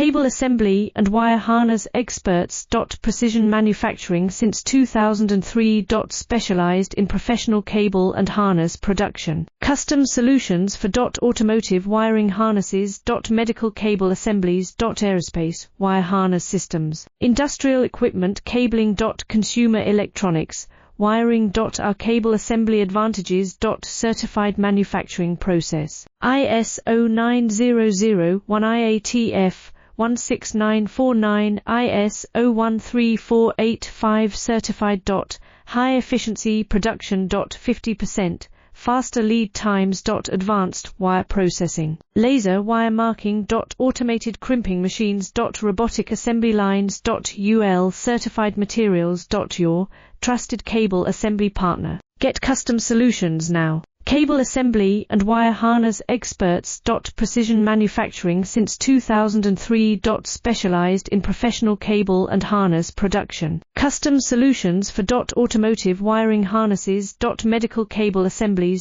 Cable assembly and wire harness experts. Precision manufacturing since 2003. Specialized in professional cable and harness production. Custom solutions for automotive wiring harnesses. Medical cable assemblies. Aerospace wire harness systems. Industrial equipment cabling. Consumer electronics wiring. Our cable assembly advantages. Certified manufacturing process. ISO 9001 IATF 16949 ISO 13485 certified. High efficiency production. 50% faster lead times. Advanced wire processing. Laser wire marking. Automated crimping machines. Robotic assembly lines. UL certified materials. Your trusted cable assembly partner. Get custom solutions now. Cable assembly and wire harness experts. Precision manufacturing since 2003. Specialized in professional cable and harness production. Custom solutions for automotive wiring harnesses. Medical cable assemblies.